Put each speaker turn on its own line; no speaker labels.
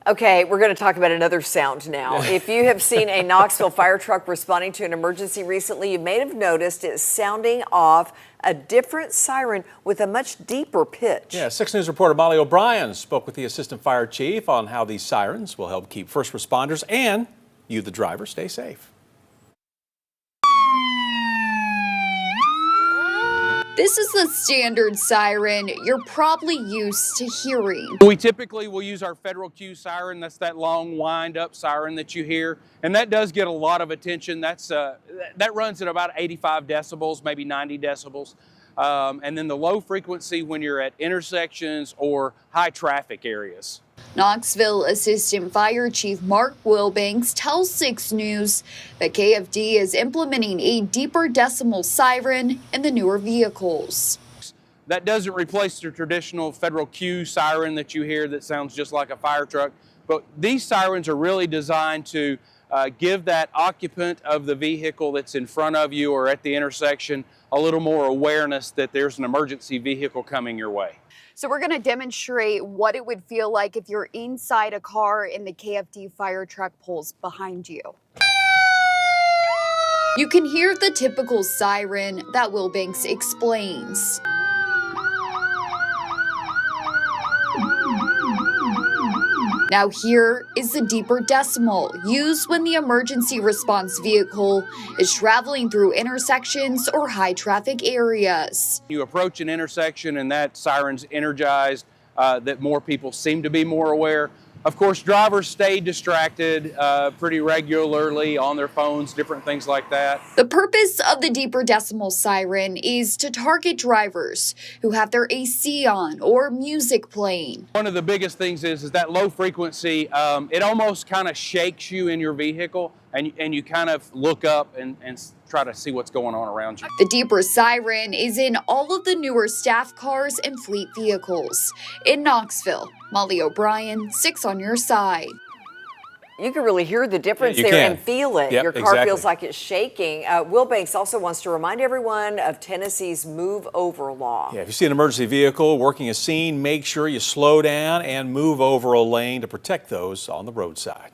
Okay, we're going to talk about another sound now. If you have seen a Knoxville fire truck responding to an emergency recently, you may have noticed it's sounding off a different siren with a much deeper pitch.
Yeah, 6 News reporter Molly O'Brien spoke with the assistant fire chief on how these sirens will help keep first responders and you, the driver, stay safe.
This is the standard siren you're probably used to hearing.
We typically will use our Federal Q siren. That's that long wind-up siren that you hear, and that does get a lot of attention. That runs at about 85 decibels, maybe 90 decibels. And then the low frequency when you're at intersections or high traffic areas.
Knoxville Assistant Fire Chief Mark Wilbanks tells 6 News that KFD is implementing a deeper decimal siren in the newer vehicles.
That doesn't replace the traditional Federal Q siren that you hear that sounds just like a fire truck, but these sirens are really designed to give that occupant of the vehicle that's in front of you or at the intersection a little more awareness that there's an emergency vehicle coming your way.
So we're going to demonstrate what it would feel like if you're inside a car and the KFD fire truck pulls behind you. You can hear the typical siren that Wilbanks explains. Now here is the deeper decimal used when the emergency response vehicle is traveling through intersections or high traffic areas.
You approach an intersection and that siren's energized, that more people seem to be more aware. Of course, drivers stay distracted pretty regularly on their phones, different things like that.
The purpose of the deeper decimal siren is to target drivers who have their AC on or music playing.
One of the biggest things is that low frequency, it almost kind of shakes you in your vehicle and you kind of look up and try to see what's going on around you.
The deeper siren is in all of the newer staff cars and fleet vehicles. In Knoxville, Molly O'Brien, 6 on your side.
You can really hear the difference
You
there
can.
and feel it.
Yep,
Your car
exactly.
feels like it's shaking. Wilbanks also wants to remind everyone of Tennessee's move over law.
Yeah, if you see an emergency vehicle working a scene, make sure you slow down and move over a lane to protect those on the roadside.